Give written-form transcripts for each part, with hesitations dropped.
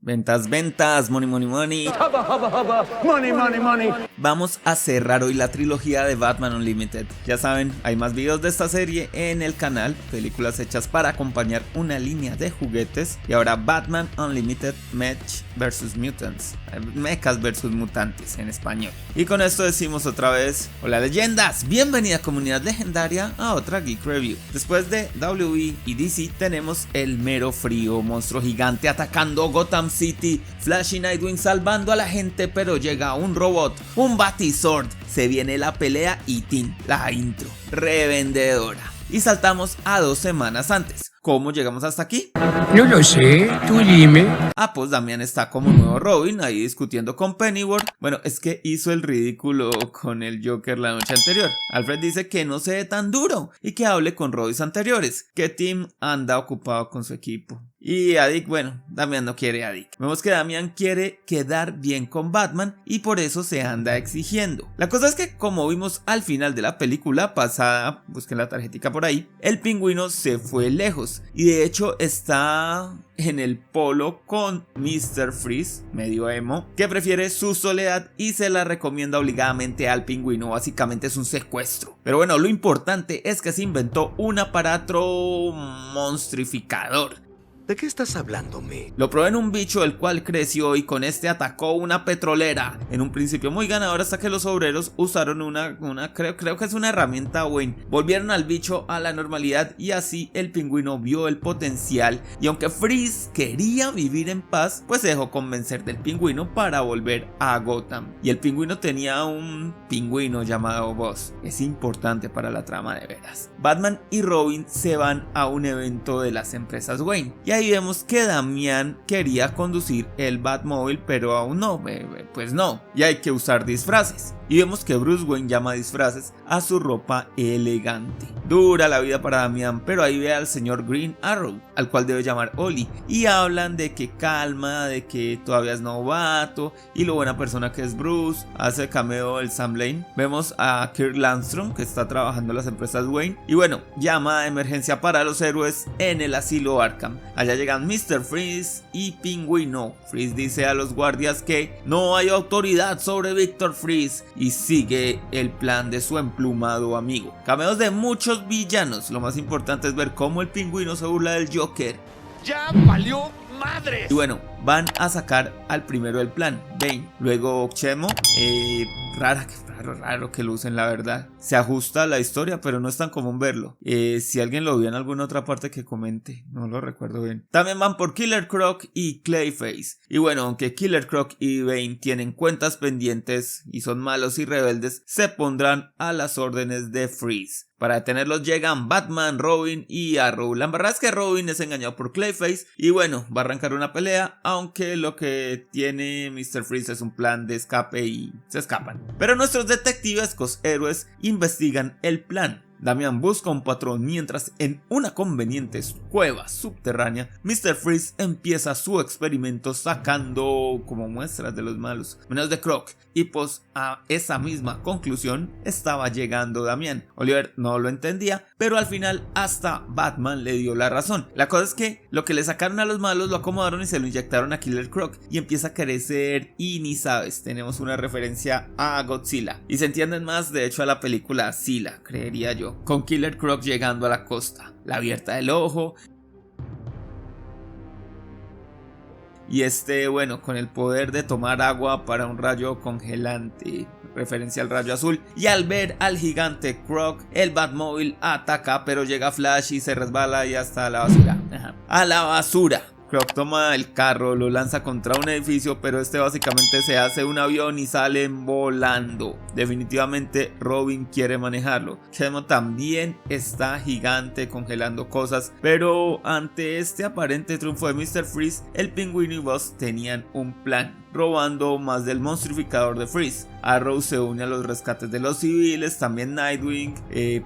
Ventas, ventas, money, money, money. Hubba, hubba, hubba, money, money, money. Vamos a cerrar hoy la trilogía de Batman Unlimited. Ya saben, hay más videos de esta serie en el canal, películas hechas para acompañar una línea de juguetes. Y ahora Batman Unlimited Mech vs Mutants, Mechas vs Mutantes en español. Y con esto decimos otra vez, hola leyendas, bienvenida comunidad legendaria a otra Geek Review. Después de WWE y DC tenemos el mero frío, monstruo gigante atacando Gotham City, Flash y Nightwing salvando a la gente, pero llega un robot, un Batisword, se viene la pelea y tin, la intro, revendedora. Y saltamos a 2 semanas antes. ¿Cómo llegamos hasta aquí? No lo sé, tú dime. Pues Damian está como nuevo Robin ahí discutiendo con Pennyworth. Bueno, es que hizo el ridículo con el Joker la noche anterior. Alfred dice que no se dé tan duro y que hable con Robins anteriores, que Tim anda ocupado con su equipo. Y a Dick, bueno, Damian no quiere a Dick. Vemos que Damian quiere quedar bien con Batman y por eso se anda exigiendo. La cosa es que, como vimos al final de la película pasada, busquen la tarjetita por ahí, el pingüino se fue lejos y de hecho está en el polo con Mr. Freeze, medio emo, que prefiere su soledad y se la recomienda obligadamente al pingüino. Básicamente es un secuestro. Pero bueno, lo importante es que se inventó un aparato monstrificador. ¿De qué estás hablando, me? Lo probó en un bicho el cual creció y con este atacó una petrolera. En un principio muy ganador hasta que los obreros usaron creo que es una herramienta Wayne. Volvieron al bicho a la normalidad y así el pingüino vio el potencial. Y aunque Freeze quería vivir en paz, pues se dejó convencer del pingüino para volver a Gotham. Y el pingüino tenía un pingüino llamado Buzz. Es importante para la trama de veras. Batman y Robin se van a un evento de las empresas Wayne. Y ahí vemos que Damian quería conducir el Batmóvil, pero aún no, pues no, y hay que usar disfraces. Y vemos que Bruce Wayne llama disfraces a su ropa elegante. Dura la vida para Damian, pero ahí ve al señor Green Arrow, al cual debe llamar Oli, y hablan de que calma, de que todavía es novato y lo buena persona que es Bruce. Hace cameo el Sam Lane. Vemos a Kirk Landstrom, que está trabajando en las empresas Wayne, y bueno, llama a emergencia para los héroes en el asilo Arkham. Allá llegan Mr. Freeze y Pingüino. Freeze dice a los guardias que no hay autoridad sobre Victor Freeze y sigue el plan de su emplumado amigo. Cameos de muchos villanos. Lo más importante es ver cómo el pingüino se burla del Joker. ¡Ya valió madre! Y bueno, van a sacar al primero del plan, Bane. Luego Chemo, raro que lo usen, la verdad. Se ajusta a la historia, pero no es tan común verlo. Si alguien lo vio en alguna otra parte, que comente, no lo recuerdo bien. También van por Killer Croc y Clayface. Y bueno, aunque Killer Croc y Bane tienen cuentas pendientes y son malos y rebeldes, se pondrán a las órdenes de Freeze. Para detenerlos llegan Batman, Robin y Arrow. La verdad es que Robin es engañado por Clayface y bueno, va a arrancar una pelea, aunque lo que tiene Mr. Freeze es un plan de escape y se escapan. Pero nuestros detectivescos héroes investigan el plan. Damian busca un patrón mientras en una conveniente cueva subterránea Mr. Freeze empieza su experimento sacando como muestras de los malos, menos de Croc, y pues a esa misma conclusión estaba llegando Damian. Oliver no lo entendía, pero al final hasta Batman le dio la razón. La cosa es que lo que le sacaron a los malos lo acomodaron y se lo inyectaron a Killer Croc y empieza a crecer y ni sabes, tenemos una referencia a Godzilla y se entienden más de hecho a la película Zilla, creería yo, con Killer Croc llegando a la costa, la abierta del ojo. Y bueno, con el poder de tomar agua para un rayo congelante, referencia al rayo azul. Y al ver al gigante Croc, el Batmóvil ataca, pero llega Flash y se resbala y hasta la basura. A la basura. Croc toma el carro, lo lanza contra un edificio, pero básicamente se hace un avión y salen volando. Definitivamente Robin quiere manejarlo. Chemo también está gigante congelando cosas, pero ante este aparente triunfo de Mr. Freeze, el pingüino y Buzz tenían un plan, robando más del monstrificador de Freeze. Arrow se une a los rescates de los civiles, también Nightwing,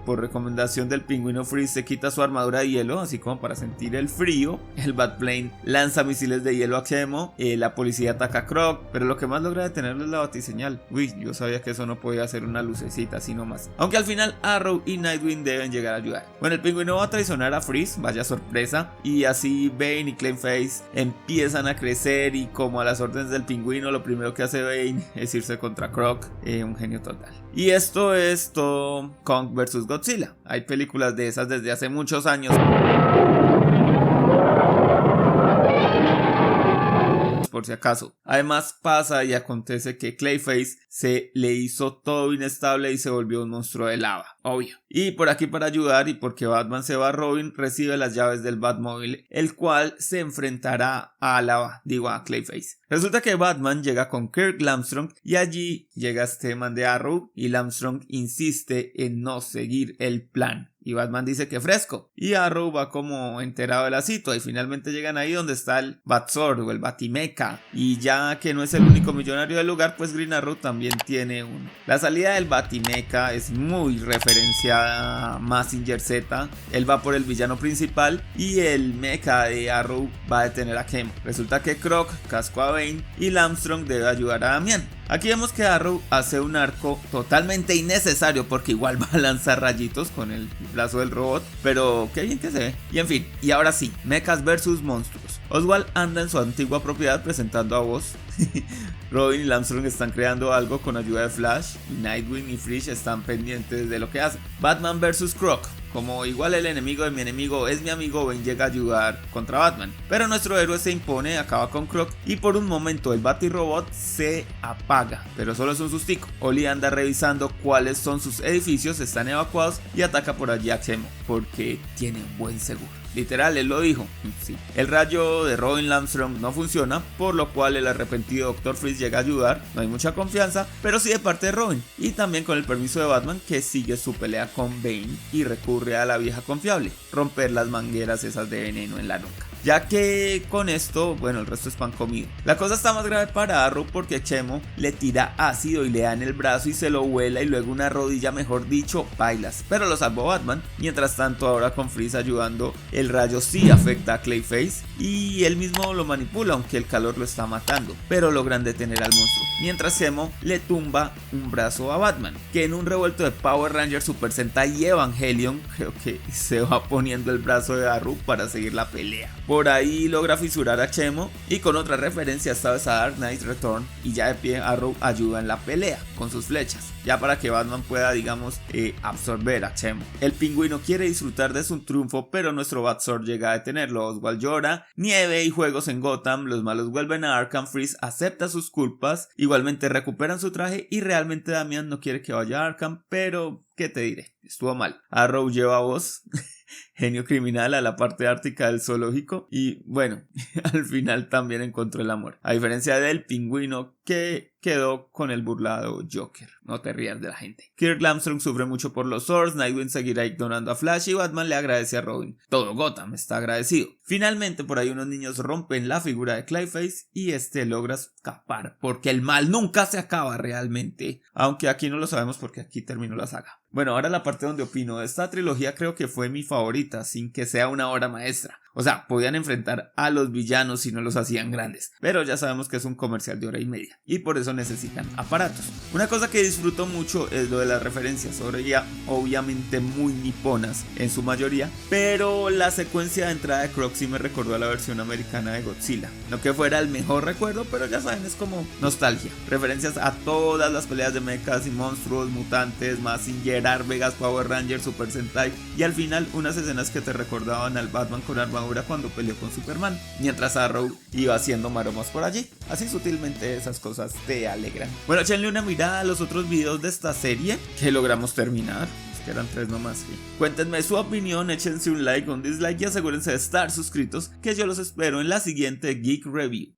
por recomendación del pingüino Freeze se quita su armadura de hielo, así como para sentir el frío. El Batplane lanza misiles de hielo a Zemo, la policía ataca a Croc, pero lo que más logra detenerlo es la batiseñal. Uy, yo sabía que eso no podía ser una lucecita así nomás. Aunque al final Arrow y Nightwing deben llegar a ayudar. Bueno, el Pingüino va a traicionar a Freeze, vaya sorpresa, y así Bane y Clayface empiezan a crecer y como a las órdenes del Pingüino lo primero que hace Bane es irse contra Croc, un genio total. Y esto es todo Kong vs Godzilla. Hay películas de esas desde hace muchos años, por si acaso. Además pasa y acontece que Clayface se le hizo todo inestable y se volvió un monstruo de lava, obvio. Y por aquí para ayudar y porque Batman se va, Robin recibe las llaves del Batmóvil, el cual se enfrentará a Clayface. Resulta que Batman llega con Kirk Lamstrong y allí llega este man de Arrow y Lamstrong insiste en no seguir el plan. Y Batman dice que fresco. Y Arrow va como enterado de la situación. Y finalmente llegan ahí donde está el Batzord o el Batimeca. Y ya que no es el único millonario del lugar, pues Green Arrow también tiene uno. La salida del Batimeca es muy referenciada a Mazinger Z. Él va por el villano principal. Y el mecha de Arrow va a detener a Zemo. Resulta que Croc cascó a Bane. Y Lamstrong debe ayudar a Damian. Aquí vemos que Arrow hace un arco totalmente innecesario porque igual va a lanzar rayitos con el brazo del robot, pero qué bien que se ve. Y en fin, y ahora sí, mechas versus monstruos. Oswald anda en su antigua propiedad presentando a Voz. Robin y Lamstrong están creando algo con ayuda de Flash y Nightwing y Freeze están pendientes de lo que hacen. Batman vs Croc. Como igual el enemigo de mi enemigo es mi amigo, Bane llega a ayudar contra Batman. Pero nuestro héroe se impone, acaba con Croc y por un momento el Batirobot se apaga. Pero solo es un sustico. Oli anda revisando cuáles son sus edificios, están evacuados y ataca por allí a Zemo porque tiene un buen seguro. Literal, él lo dijo. Sí. El rayo de Robin Lamstrong no funciona, por lo cual el arrepentido Dr. Freeze llega a ayudar. No hay mucha confianza, pero sí de parte de Robin. Y también con el permiso de Batman, que sigue su pelea con Bane y recurre a la vieja confiable: romper las mangueras esas de veneno en la nuca. Ya que con esto, bueno, el resto es pan comido. La cosa está más grave para Arrow porque Zemo le tira ácido y le da en el brazo y se lo vuela y luego una rodilla, mejor dicho, bailas. Pero lo salvó Batman. Mientras tanto, ahora con Freeze ayudando, el rayo sí afecta a Clayface y él mismo lo manipula, aunque el calor lo está matando. Pero logran detener al monstruo. Mientras Zemo le tumba un brazo a Batman, que en un revuelto de Power Rangers, Super Sentai y Evangelion, creo que se va poniendo el brazo de Arrow para seguir la pelea. Por ahí logra fisurar a Zemo y con otra referencia esta vez a Dark Knight Return, y ya de pie Arrow ayuda en la pelea con sus flechas, ya para que Batman pueda, digamos, absorber a Zemo. El Pingüino quiere disfrutar de su triunfo, pero nuestro Batzord llega a detenerlo. Oswald llora, nieve y juegos en Gotham, los malos vuelven a Arkham, Freeze acepta sus culpas, igualmente recuperan su traje y realmente Damian no quiere que vaya a Arkham, pero ¿qué te diré? Estuvo mal. Arrow lleva a Voz, genio criminal, a la parte ártica del zoológico y bueno, al final también encontró el amor, a diferencia del Pingüino que quedó con el burlado Joker. No te rías de la gente. Kirk Lamstrong sufre mucho por los Swords, Nightwing seguirá ignorando a Flash y Batman le agradece a Robin. Todo Gotham está agradecido. Finalmente por ahí unos niños rompen la figura de Clayface y este logra escapar, porque el mal nunca se acaba realmente, aunque aquí no lo sabemos porque aquí terminó la saga. Bueno, ahora la parte donde opino. Esta trilogía creo que fue mi favorita, sin que sea una obra maestra. O sea, podían enfrentar a los villanos si no los hacían grandes, pero ya sabemos que es un comercial de 1.5 horas y por eso necesitan aparatos. Una cosa que disfruto mucho es lo de las referencias, obviamente muy niponas en su mayoría, pero la secuencia de entrada de Croc sí me recordó a la versión americana de Godzilla. No que fuera el mejor recuerdo, pero ya saben, es como nostalgia. Referencias a todas las peleas de mechas y monstruos, mutantes, Mazinger, Arvegas, Power Rangers, Super Sentai y al final unas escenas que te recordaban al Batman con armadura cuando peleó con Superman, mientras Arrow iba haciendo maromas por allí. Así sutilmente esas cosas te alegran. Bueno, échenle una mirada a los otros videos de esta serie que logramos terminar. Que eran 3 nomás, ¿sí? Cuéntenme su opinión, échense un like o un dislike y asegúrense de estar suscritos, que yo los espero en la siguiente Geek Review.